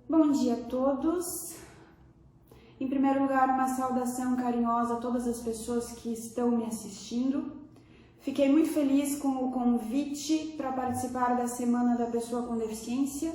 Bom dia a todos. Em primeiro lugar, uma saudação carinhosa a todas as pessoas que estão me assistindo. Fiquei muito feliz com o convite para participar da Semana da Pessoa com Deficiência,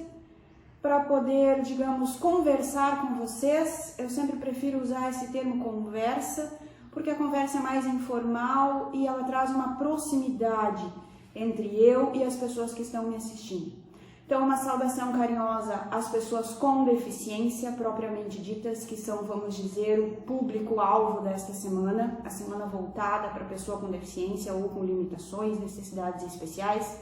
para poder, digamos, conversar com vocês. Eu sempre prefiro usar esse termo conversa, porque a conversa é mais informal e ela traz uma proximidade entre eu e as pessoas que estão me assistindo. Então, uma saudação carinhosa às pessoas com deficiência, propriamente ditas, que são, vamos dizer, o público-alvo desta semana, a semana voltada para a pessoa com deficiência ou com limitações, necessidades especiais.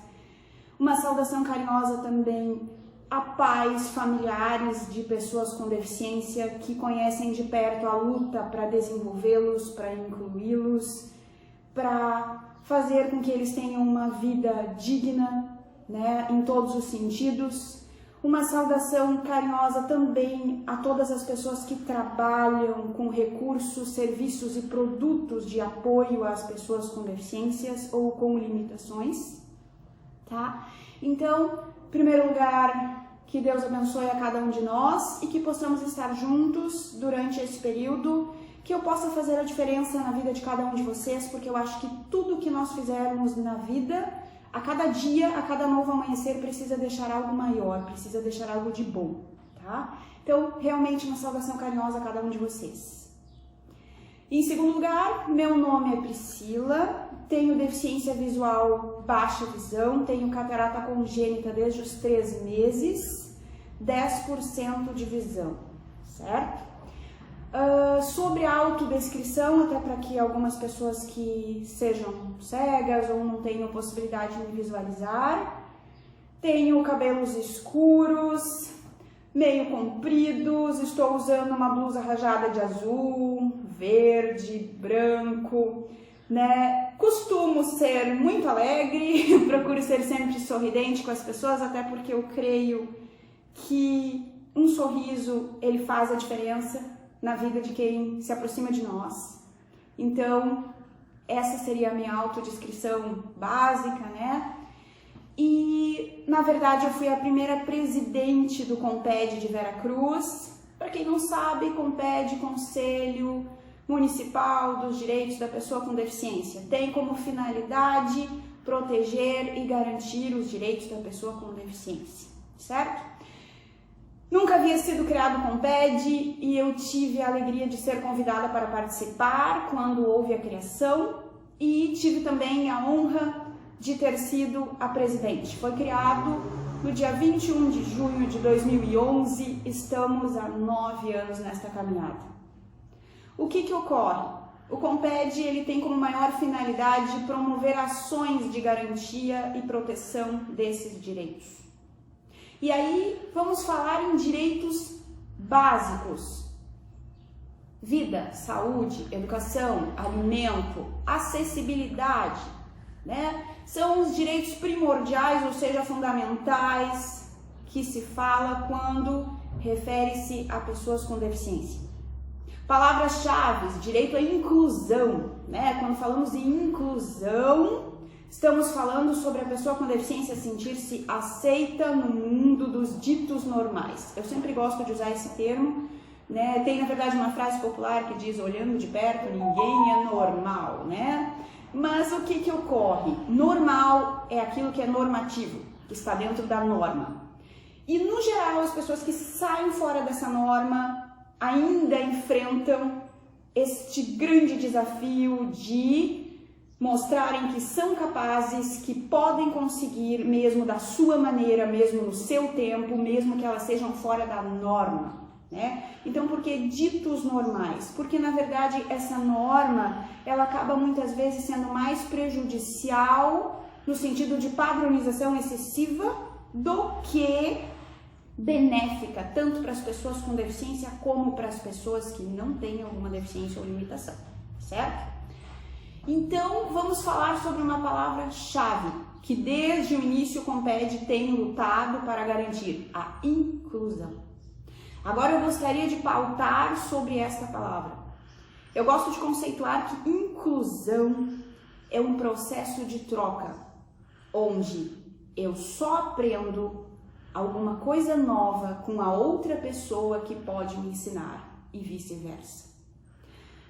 Uma saudação carinhosa também a pais, familiares de pessoas com deficiência que conhecem de perto a luta para desenvolvê-los, para incluí-los, para fazer com que eles tenham uma vida digna, em todos os sentidos. Uma saudação carinhosa também a todas as pessoas que trabalham com recursos, serviços e produtos de apoio às pessoas com deficiências ou com limitações, tá? Então, em primeiro lugar, que Deus abençoe a cada um de nós e que possamos estar juntos durante esse período, que eu possa fazer a diferença na vida de cada um de vocês, porque eu acho que tudo que nós fizermos na vida, a cada dia, a cada novo amanhecer, precisa deixar algo maior, precisa deixar algo de bom, tá? Então, realmente uma saudação carinhosa a cada um de vocês. Em segundo lugar, meu nome é Priscila, tenho deficiência visual, baixa visão, tenho catarata congênita desde os 3 meses, 10% de visão, certo? Sobre a autodescrição, até para que algumas pessoas que sejam cegas ou não tenham possibilidade de me visualizar, tenho cabelos escuros, meio compridos, estou usando uma blusa rajada de azul, verde, branco, Costumo ser muito alegre, procuro ser sempre sorridente com as pessoas, até porque eu creio que um sorriso, ele faz a diferença na vida de quem se aproxima de nós. Então, essa seria a minha autodescrição básica, E, na verdade, eu fui a primeira presidente do CONPED de Veracruz. Para quem não sabe, CONPED, Conselho Municipal dos Direitos da Pessoa com Deficiência, tem como finalidade proteger e garantir os direitos da pessoa com deficiência, certo? Nunca havia sido criado o CONPED e eu tive a alegria de ser convidada para participar quando houve a criação e tive também a honra de ter sido a presidente. Foi criado no dia 21 de junho de 2011, estamos há 9 anos nesta caminhada. O que ocorre? O CONPED ele tem como maior finalidade promover ações de garantia e proteção desses direitos. E aí, vamos falar em direitos básicos. Vida, saúde, educação, alimento, acessibilidade, São os direitos primordiais, ou seja, fundamentais, que se fala quando refere-se a pessoas com deficiência. Palavras-chave, direito à inclusão, Quando falamos em inclusão, estamos falando sobre a pessoa com deficiência sentir-se aceita no mundo dos ditos normais. Eu sempre gosto de usar esse termo, Tem, na verdade, uma frase popular que diz, olhando de perto, ninguém é normal, Mas o que ocorre? Normal é aquilo que é normativo, que está dentro da norma. E, no geral, as pessoas que saem fora dessa norma ainda enfrentam este grande desafio de mostrarem que são capazes, que podem conseguir, mesmo da sua maneira, mesmo no seu tempo, mesmo que elas sejam fora da norma, Então, por que ditos normais? Porque, na verdade, essa norma, ela acaba muitas vezes sendo mais prejudicial no sentido de padronização excessiva do que benéfica, tanto para as pessoas com deficiência como para as pessoas que não têm alguma deficiência ou limitação, certo? Então, vamos falar sobre uma palavra-chave que desde o início o CONPED tem lutado para garantir a inclusão. Agora eu gostaria de pautar sobre esta palavra. Eu gosto de conceituar que inclusão é um processo de troca, onde eu só aprendo alguma coisa nova com a outra pessoa que pode me ensinar e vice-versa.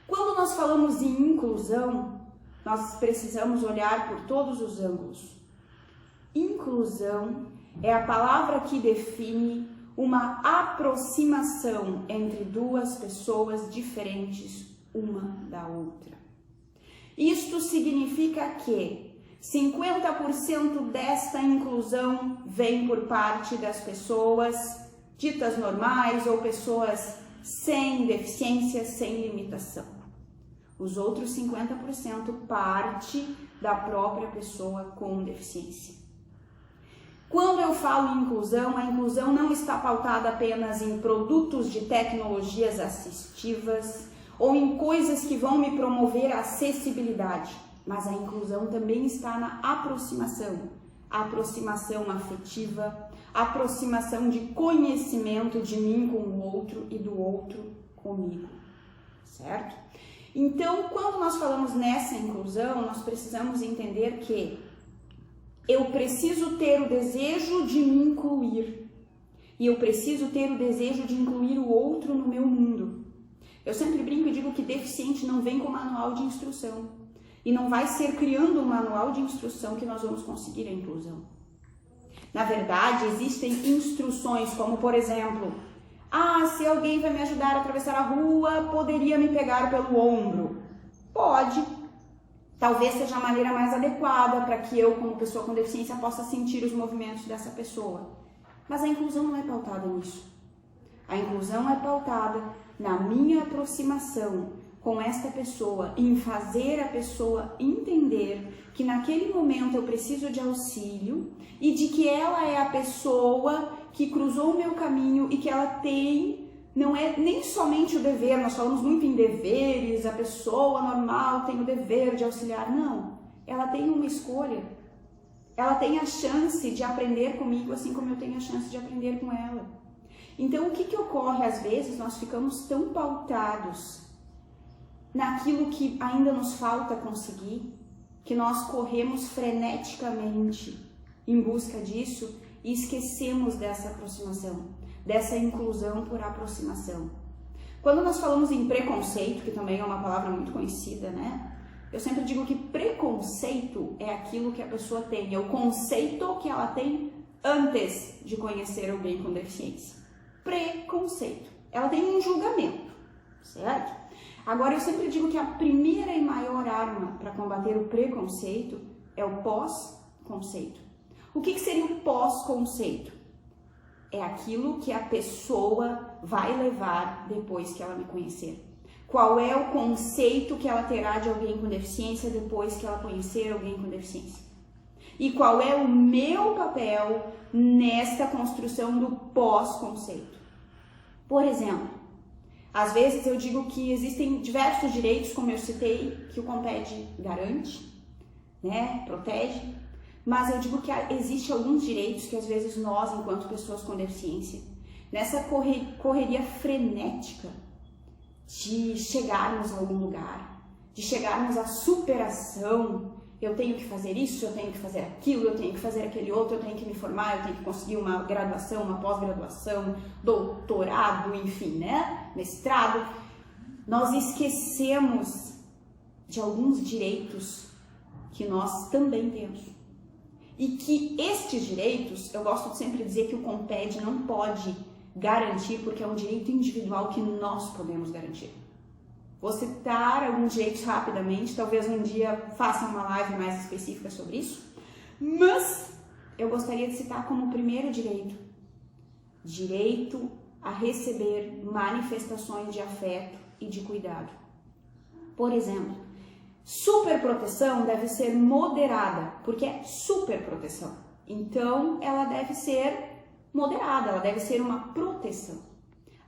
Quando nós falamos em inclusão, nós precisamos olhar por todos os ângulos. Inclusão é a palavra que define uma aproximação entre duas pessoas diferentes uma da outra. Isto significa que 50% desta inclusão vem por parte das pessoas ditas normais ou pessoas sem deficiência, sem limitação. Os outros 50% parte da própria pessoa com deficiência. Quando eu falo em inclusão, a inclusão não está pautada apenas em produtos de tecnologias assistivas ou em coisas que vão me promover a acessibilidade, mas a inclusão também está na aproximação afetiva, aproximação de conhecimento de mim com o outro e do outro comigo, certo? Então, quando nós falamos nessa inclusão, nós precisamos entender que eu preciso ter o desejo de me incluir e eu preciso ter o desejo de incluir o outro no meu mundo. Eu sempre brinco e digo que deficiente não vem com manual de instrução e não vai ser criando um manual de instrução que nós vamos conseguir a inclusão. Na verdade, existem instruções como, por exemplo, se alguém vai me ajudar a atravessar a rua, poderia me pegar pelo ombro. Pode. Talvez seja a maneira mais adequada para que eu, como pessoa com deficiência, possa sentir os movimentos dessa pessoa. Mas a inclusão não é pautada nisso. A inclusão é pautada na minha aproximação com esta pessoa, em fazer a pessoa entender que naquele momento eu preciso de auxílio e de que ela é a pessoa que cruzou o meu caminho e que ela tem, não é nem somente o dever, nós falamos muito em deveres, a pessoa normal tem o dever de auxiliar, não, ela tem uma escolha, ela tem a chance de aprender comigo assim como eu tenho a chance de aprender com ela. Então o que ocorre às vezes, nós ficamos tão pautados naquilo que ainda nos falta conseguir, que nós corremos freneticamente em busca disso e esquecemos dessa aproximação, dessa inclusão por aproximação. Quando nós falamos em preconceito, que também é uma palavra muito conhecida, né? Eu sempre digo que preconceito é aquilo que a pessoa tem, é o conceito que ela tem antes de conhecer alguém com deficiência. Preconceito. Ela tem um julgamento, certo? Agora, eu sempre digo que a primeira e maior arma para combater o preconceito é o pós-conceito. O que seria o pós-conceito? É aquilo que a pessoa vai levar depois que ela me conhecer. Qual é o conceito que ela terá de alguém com deficiência depois que ela conhecer alguém com deficiência? E qual é o meu papel nesta construção do pós-conceito? Por exemplo, às vezes eu digo que existem diversos direitos, como eu citei, que o CONPED garante, né, protege, mas eu digo que existem alguns direitos que às vezes nós, enquanto pessoas com deficiência, nessa correria frenética de chegarmos a algum lugar, de chegarmos à superação, eu tenho que fazer isso, eu tenho que fazer aquilo, eu tenho que fazer aquele outro, eu tenho que me formar, eu tenho que conseguir uma graduação, uma pós-graduação, doutorado, enfim, né? Mestrado. Nós esquecemos de alguns direitos que nós também temos. E que estes direitos, eu gosto de sempre dizer que o CONPED não pode garantir, porque é um direito individual que nós podemos garantir. Vou citar alguns direitos rapidamente, talvez um dia faça uma live mais específica sobre isso, mas eu gostaria de citar como primeiro direito a receber manifestações de afeto e de cuidado. Por exemplo, superproteção deve ser moderada, porque é superproteção. Então, ela deve ser moderada, ela deve ser uma proteção.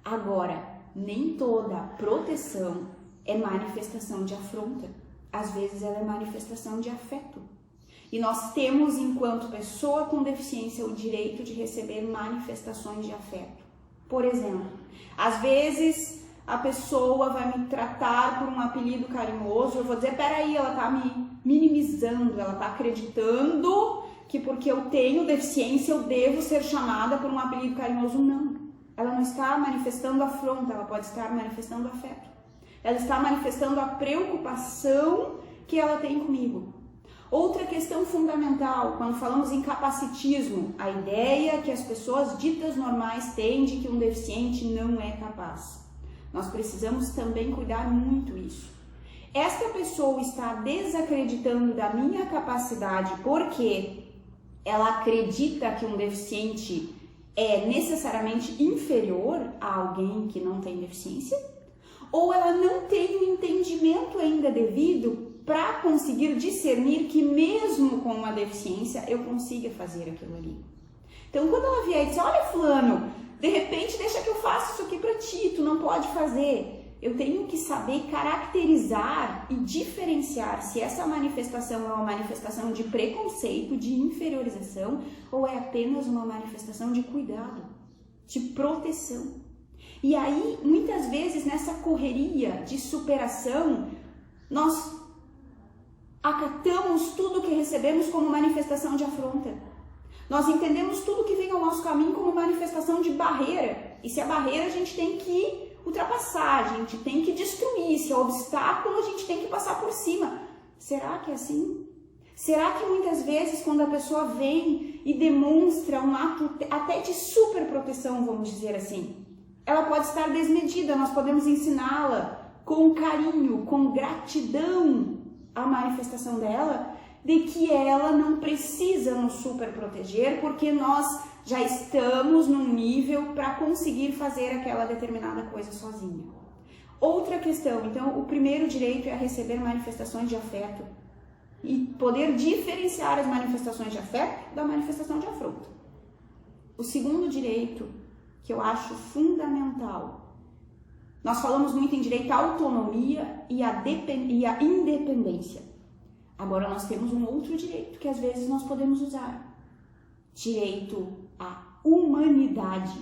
Agora, nem toda proteção é manifestação de afronta. Às vezes ela é manifestação de afeto. E nós temos, enquanto pessoa com deficiência, o direito de receber manifestações de afeto. Por exemplo, às vezes a pessoa vai me tratar por um apelido carinhoso, eu vou dizer, peraí, ela tá me minimizando, ela tá acreditando que porque eu tenho deficiência eu devo ser chamada por um apelido carinhoso. Não. Ela não está manifestando afronta, ela pode estar manifestando afeto. Ela está manifestando a preocupação que ela tem comigo. Outra questão fundamental, quando falamos em capacitismo, a ideia que as pessoas ditas normais têm de que um deficiente não é capaz. Nós precisamos também cuidar muito isso. Esta pessoa está desacreditando da minha capacidade porque ela acredita que um deficiente é necessariamente inferior a alguém que não tem deficiência? Ou ela não tem o entendimento ainda devido para conseguir discernir que mesmo com uma deficiência eu consiga fazer aquilo ali? Então quando ela vier e dizer, olha fulano, de repente deixa que eu faça isso aqui para ti, tu não pode fazer. Eu tenho que saber caracterizar e diferenciar se essa manifestação é uma manifestação de preconceito, de inferiorização, ou é apenas uma manifestação de cuidado, de proteção. E aí, muitas vezes, nessa correria de superação, nós acatamos tudo que recebemos como manifestação de afronta. Nós entendemos tudo que vem ao nosso caminho como manifestação de barreira. E se a barreira a gente tem que ultrapassar, a gente tem que destruir, se é obstáculo a gente tem que passar por cima. Será que é assim? Será que muitas vezes quando a pessoa vem e demonstra um ato até de super proteção, vamos dizer assim, ela pode estar desmedida, nós podemos ensiná-la com carinho, com gratidão a manifestação dela, de que ela não precisa nos super proteger porque nós já estamos num nível para conseguir fazer aquela determinada coisa sozinha. Outra questão, então, o primeiro direito é receber manifestações de afeto e poder diferenciar as manifestações de afeto da manifestação de afronta. O segundo direito, que eu acho fundamental, nós falamos muito em direito à autonomia e à independência. Agora nós temos um outro direito que às vezes nós podemos usar. Direito à humanidade,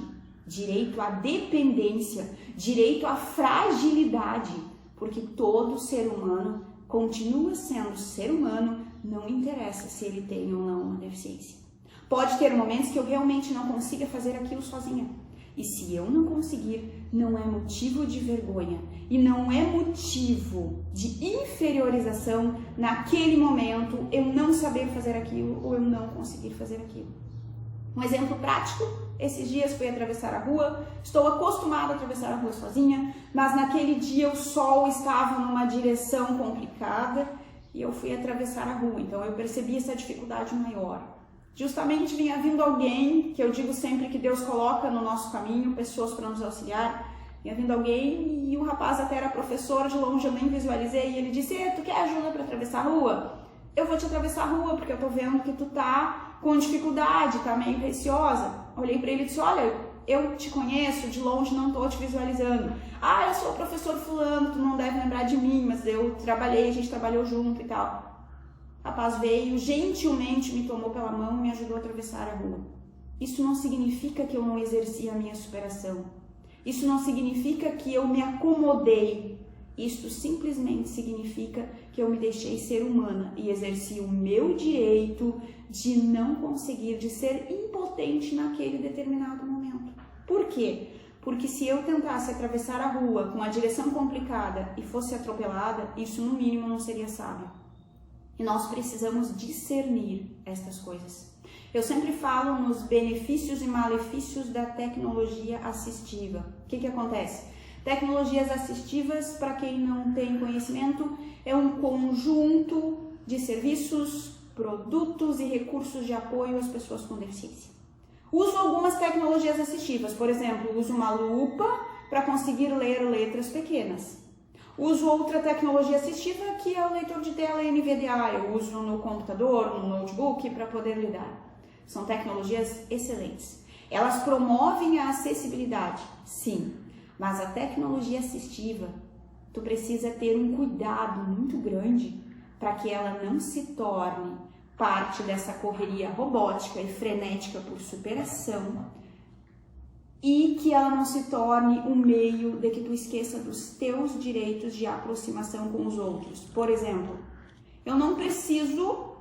direito à dependência, direito à fragilidade, porque todo ser humano continua sendo ser humano, não interessa se ele tem ou não uma deficiência. Pode ter momentos que eu realmente não consiga fazer aquilo sozinha. E se eu não conseguir, não é motivo de vergonha e não é motivo de inferiorização naquele momento eu não saber fazer aquilo ou eu não conseguir fazer aquilo. Um exemplo prático, esses dias fui atravessar a rua, estou acostumada a atravessar a rua sozinha, mas naquele dia o sol estava numa direção complicada e eu fui atravessar a rua, então eu percebi essa dificuldade maior. Justamente vinha vindo alguém, que eu digo sempre que Deus coloca no nosso caminho, pessoas para nos auxiliar, vinha vindo alguém e o rapaz até era professor, de longe eu nem visualizei, e ele disse, tu quer ajuda para atravessar a rua? Eu vou te atravessar a rua, porque eu tô vendo que tu tá com dificuldade, tá meio receosa. Olhei para ele e disse, olha, eu te conheço, de longe não tô te visualizando. Ah, eu sou o professor fulano, tu não deve lembrar de mim, mas eu trabalhei, a gente trabalhou junto e tal. O rapaz veio, gentilmente me tomou pela mão e me ajudou a atravessar a rua. Isso não significa que eu não exerci a minha superação. Isso não significa que eu me acomodei. Isso simplesmente significa que eu me deixei ser humana e exerci o meu direito de não conseguir, de ser impotente naquele determinado momento. Por quê? Porque se eu tentasse atravessar a rua com a direção complicada e fosse atropelada, isso no mínimo não seria sábio. E nós precisamos discernir estas coisas. Eu sempre falo nos benefícios e malefícios da tecnologia assistiva. O que acontece? Tecnologias assistivas, para quem não tem conhecimento, é um conjunto de serviços, produtos e recursos de apoio às pessoas com deficiência. Uso algumas tecnologias assistivas, por exemplo, uso uma lupa para conseguir ler letras pequenas. Uso outra tecnologia assistiva que é o leitor de tela NVDA, eu uso no computador, no notebook para poder lidar. São tecnologias excelentes. Elas promovem a acessibilidade, sim, mas a tecnologia assistiva, tu precisa ter um cuidado muito grande para que ela não se torne parte dessa correria robótica e frenética por superação, e que ela não se torne um meio de que tu esqueça dos teus direitos de aproximação com os outros. Por exemplo, eu não preciso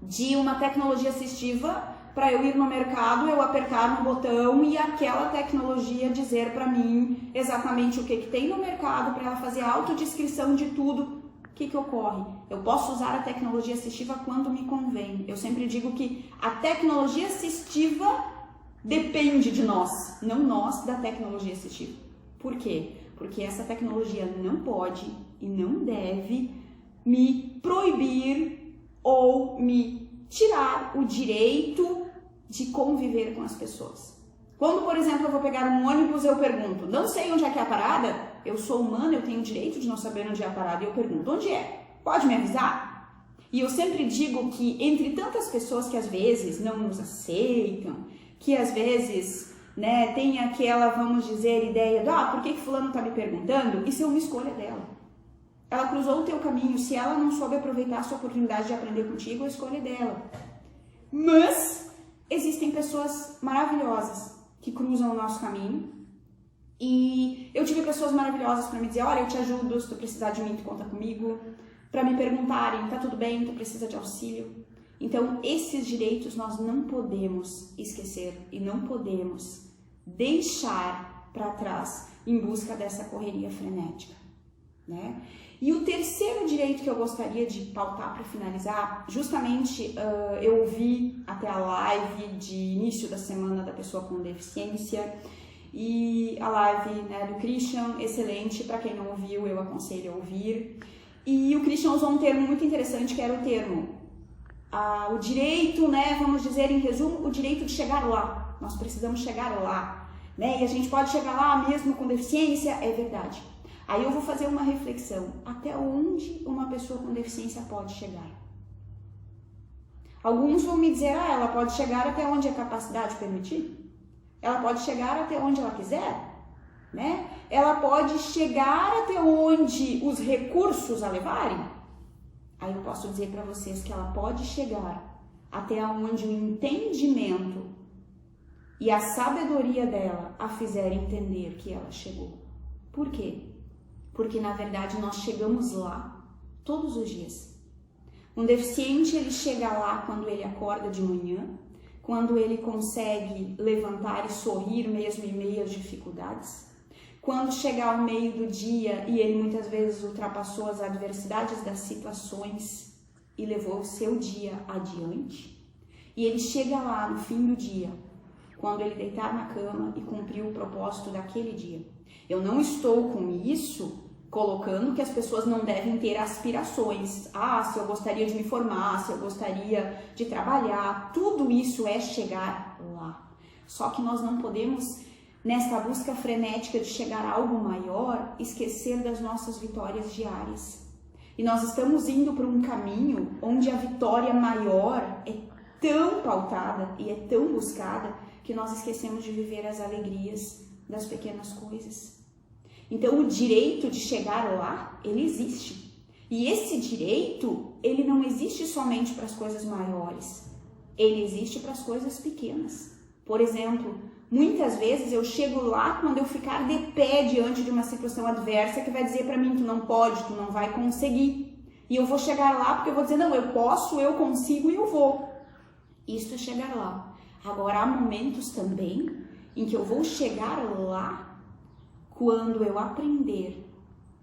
de uma tecnologia assistiva para eu ir no mercado, eu apertar um botão e aquela tecnologia dizer para mim exatamente o que tem no mercado, para ela fazer a autodescrição de tudo. O que ocorre? Eu posso usar a tecnologia assistiva quando me convém. Eu sempre digo que a tecnologia assistiva depende de nós, não nós da tecnologia assistiva. Por quê? Porque essa tecnologia não pode e não deve me proibir ou me tirar o direito de conviver com as pessoas. Quando, por exemplo, eu vou pegar um ônibus, eu pergunto, não sei onde é que é a parada? Eu sou humana, eu tenho o direito de não saber onde é a parada. E eu pergunto, onde é? Pode me avisar? E eu sempre digo que entre tantas pessoas que às vezes não nos aceitam, que às vezes, né, tem aquela, vamos dizer, ideia de, por que fulano tá me perguntando? Isso é uma escolha dela. Ela cruzou o teu caminho, se ela não soube aproveitar a sua oportunidade de aprender contigo, a escolha é dela. Mas existem pessoas maravilhosas que cruzam o nosso caminho e eu tive pessoas maravilhosas para me dizer, olha, eu te ajudo, se tu precisar de mim, tu conta comigo, para me perguntarem, tá tudo bem, tu precisa de auxílio. Então, esses direitos nós não podemos esquecer e não podemos deixar para trás em busca dessa correria frenética, né? E o terceiro direito que eu gostaria de pautar para finalizar, justamente eu ouvi até a live de início da semana da pessoa com deficiência e a live, né, do Christian, excelente, para quem não ouviu eu aconselho a ouvir. E o Christian usou um termo muito interessante que era o termo, o direito, né, vamos dizer em resumo, o direito de chegar lá. Nós precisamos chegar lá, né, e a gente pode chegar lá mesmo com deficiência, é verdade. Aí eu vou fazer uma reflexão, até onde uma pessoa com deficiência pode chegar? Alguns vão me dizer, ela pode chegar até onde a capacidade permitir, ela pode chegar até onde ela quiser, né? Ela pode chegar até onde os recursos a levarem. Aí eu posso dizer para vocês que ela pode chegar até onde o entendimento e a sabedoria dela a fizer entender que ela chegou. Por quê? Porque, na verdade, nós chegamos lá todos os dias. Um deficiente, ele chega lá quando ele acorda de manhã, quando ele consegue levantar e sorrir mesmo em meio às dificuldades, quando chegar ao meio do dia e ele muitas vezes ultrapassou as adversidades das situações e levou o seu dia adiante, e ele chega lá no fim do dia, quando ele deitar na cama e cumprir o propósito daquele dia. Eu não estou com isso colocando que as pessoas não devem ter aspirações. Se eu gostaria de me formar, se eu gostaria de trabalhar, tudo isso é chegar lá. Só que nós não podemos, nessa busca frenética de chegar a algo maior, esquecer das nossas vitórias diárias. E nós estamos indo para um caminho onde a vitória maior é tão pautada e é tão buscada que nós esquecemos de viver as alegrias das pequenas coisas. Então, o direito de chegar lá, ele existe. E esse direito, ele não existe somente para as coisas maiores. Ele existe para as coisas pequenas. Por exemplo, muitas vezes eu chego lá quando eu ficar de pé diante de uma situação adversa que vai dizer para mim, tu não pode, tu não vai conseguir. E eu vou chegar lá porque eu vou dizer, não, eu posso, eu consigo e eu vou. Isso é chegar lá. Agora, há momentos também em que eu vou chegar lá quando eu aprender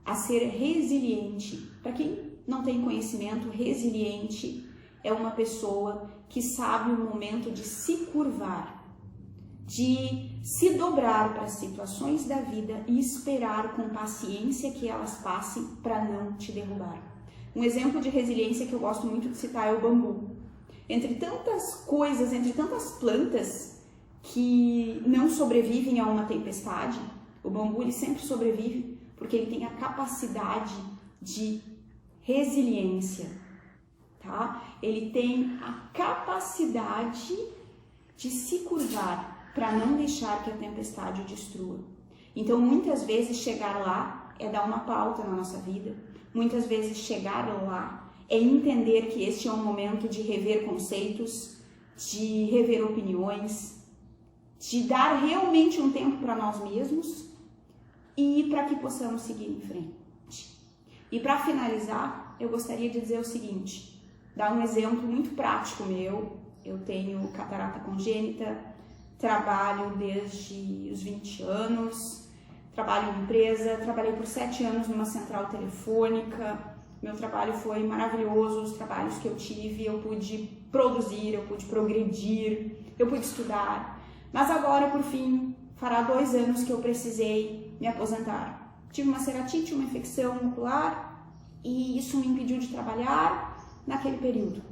a ser resiliente. Para quem não tem conhecimento, resiliente é uma pessoa que sabe o momento de se curvar, de se dobrar para as situações da vida e esperar com paciência que elas passem para não te derrubar. Um exemplo de resiliência que eu gosto muito de citar é o bambu. Entre tantas coisas, entre tantas plantas que não sobrevivem a uma tempestade, o bambu ele sempre sobrevive porque ele tem a capacidade de resiliência, tá? Ele tem a capacidade de se curvar para não deixar que a tempestade o destrua. Então, muitas vezes chegar lá é dar uma pauta na nossa vida. Muitas vezes chegar lá é entender que este é um momento de rever conceitos, de rever opiniões, de dar realmente um tempo para nós mesmos e para que possamos seguir em frente. E para finalizar, eu gostaria de dizer o seguinte, dar um exemplo muito prático meu. Eu tenho catarata congênita, trabalho desde os 20 anos, trabalho em empresa, trabalhei por 7 anos numa central telefônica. Meu trabalho foi maravilhoso, os trabalhos que eu tive, eu pude produzir, eu pude progredir, eu pude estudar. Mas agora, por fim, fará 2 anos que eu precisei me aposentar. Tive uma ceratite, uma infecção ocular, e isso me impediu de trabalhar naquele período.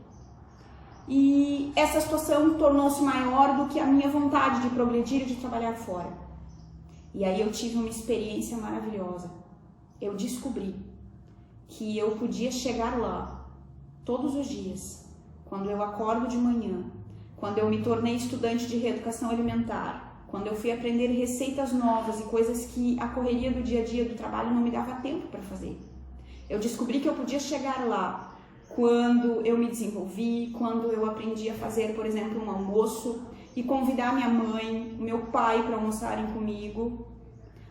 E essa situação tornou-se maior do que a minha vontade de progredir e de trabalhar fora. E aí eu tive uma experiência maravilhosa. Eu descobri que eu podia chegar lá todos os dias, quando eu acordo de manhã, quando eu me tornei estudante de reeducação alimentar, quando eu fui aprender receitas novas e coisas que a correria do dia a dia do trabalho não me dava tempo para fazer. Eu descobri que eu podia chegar lá quando eu me desenvolvi, quando eu aprendi a fazer, por exemplo, um almoço e convidar minha mãe, meu pai para almoçarem comigo,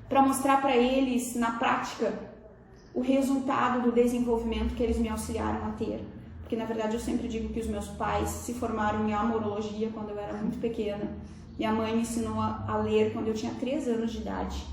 para mostrar para eles na prática o resultado do desenvolvimento que eles me auxiliaram a ter. Porque na verdade eu sempre digo que os meus pais se formaram em amorologia quando eu era muito pequena. Minha mãe me ensinou a ler quando eu tinha 3 anos de idade.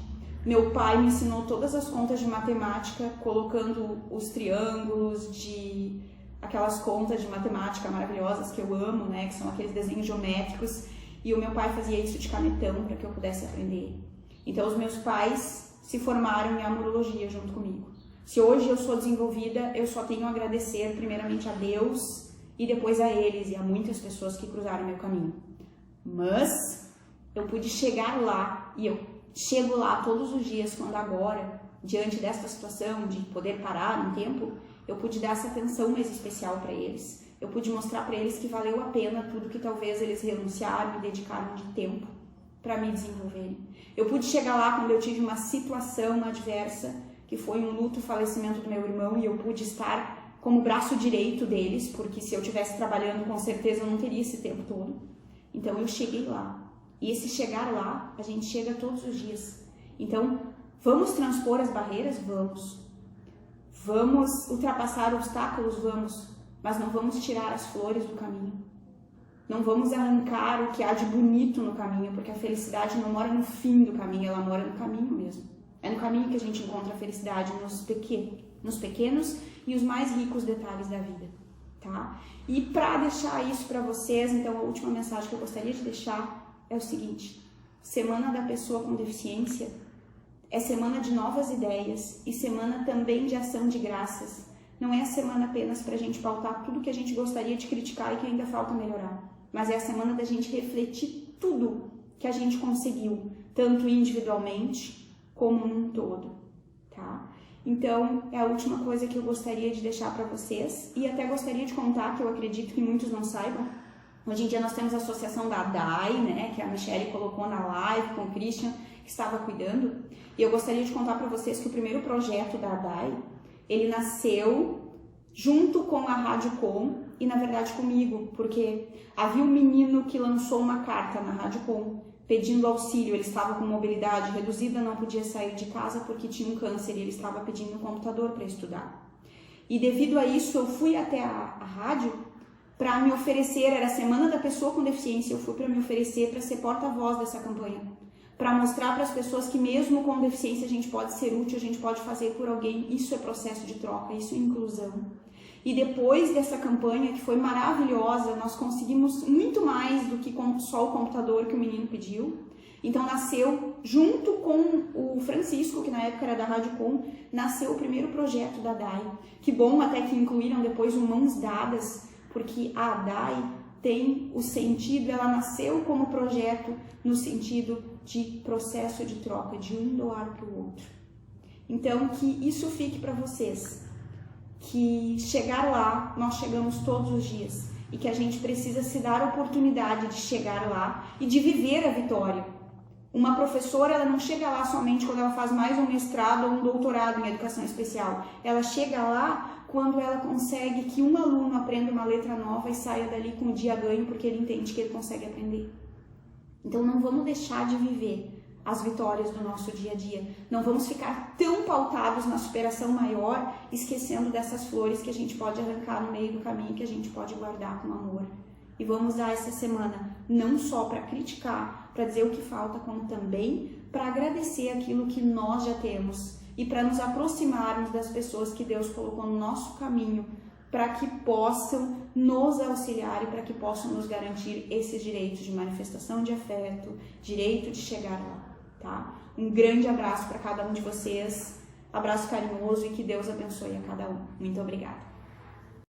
Meu pai me ensinou todas as contas de matemática, colocando os triângulos de aquelas contas de matemática maravilhosas que eu amo, né, que são aqueles desenhos geométricos, e o meu pai fazia isso de canetão para que eu pudesse aprender. Então os meus pais se formaram em amorologia junto comigo. Se hoje eu sou desenvolvida, eu só tenho a agradecer primeiramente a Deus e depois a eles e a muitas pessoas que cruzaram meu caminho. Mas eu pude chegar lá e eu chego lá todos os dias quando agora, diante desta situação de poder parar um tempo, eu pude dar essa atenção mais especial para eles. Eu pude mostrar para eles que valeu a pena tudo que talvez eles renunciaram e dedicaram de tempo para me desenvolverem. Eu pude chegar lá quando eu tive uma situação adversa, que foi um luto, o falecimento do meu irmão, e eu pude estar como braço direito deles, porque se eu estivesse trabalhando, com certeza eu não teria esse tempo todo. Então eu cheguei lá. E esse chegar lá, a gente chega todos os dias. Então, vamos transpor as barreiras? Vamos. Vamos ultrapassar obstáculos? Vamos. Mas não vamos tirar as flores do caminho. Não vamos arrancar o que há de bonito no caminho, porque a felicidade não mora no fim do caminho, ela mora no caminho mesmo. É no caminho que a gente encontra a felicidade, nos pequenos e os mais ricos detalhes da vida, tá? E para deixar isso para vocês, então a última mensagem que eu gostaria de deixar é o seguinte: Semana da Pessoa com Deficiência é semana de novas ideias e semana também de ação de graças. Não é a semana apenas para a gente pautar tudo que a gente gostaria de criticar e que ainda falta melhorar, mas é a semana da gente refletir tudo que a gente conseguiu, tanto individualmente como um todo, tá? Então, é a última coisa que eu gostaria de deixar para vocês e até gostaria de contar, que eu acredito que muitos não saibam. Hoje em dia nós temos a associação da ADAI, né, que a Michelle colocou na live com o Christian, que estava cuidando, e eu gostaria de contar para vocês que o primeiro projeto da ADAI, ele nasceu junto com a Rádio Com e, na verdade, comigo, porque havia um menino que lançou uma carta na Rádio Com, pedindo auxílio. Ele estava com mobilidade reduzida, não podia sair de casa porque tinha um câncer e ele estava pedindo um computador para estudar. E devido a isso, eu fui até a rádio para me oferecer, era a Semana da Pessoa com Deficiência, eu fui para me oferecer para ser porta-voz dessa campanha, para mostrar para as pessoas que mesmo com deficiência a gente pode ser útil, a gente pode fazer por alguém. Isso é processo de troca, isso é inclusão. E depois dessa campanha, que foi maravilhosa, nós conseguimos muito mais do que só o computador que o menino pediu. Então nasceu, junto com o Francisco, que na época era da Rádio Com, nasceu o primeiro projeto da ADAI. Que bom até que incluíram depois o Mãos Dadas, porque a ADAI tem o sentido, ela nasceu como projeto no sentido de processo de troca, de um doar para o outro. Então que isso fique para vocês, que chegar lá, nós chegamos todos os dias e que a gente precisa se dar a oportunidade de chegar lá e de viver a vitória. Uma professora, ela não chega lá somente quando ela faz mais um mestrado ou um doutorado em educação especial. Ela chega lá quando ela consegue que um aluno aprenda uma letra nova e saia dali com o dia ganho, porque ele entende que ele consegue aprender. Então não vamos deixar de viver as vitórias do nosso dia a dia. Não vamos ficar tão pautados na superação maior, esquecendo dessas flores que a gente pode arrancar no meio do caminho, que a gente pode guardar com amor. E vamos usar essa semana não só para criticar, para dizer o que falta, como também para agradecer aquilo que nós já temos e para nos aproximarmos das pessoas que Deus colocou no nosso caminho, para que possam nos auxiliar e para que possam nos garantir esses direitos de manifestação de afeto, direito de chegar lá, tá? Um grande abraço para cada um de vocês, abraço carinhoso e que Deus abençoe a cada um. Muito obrigada.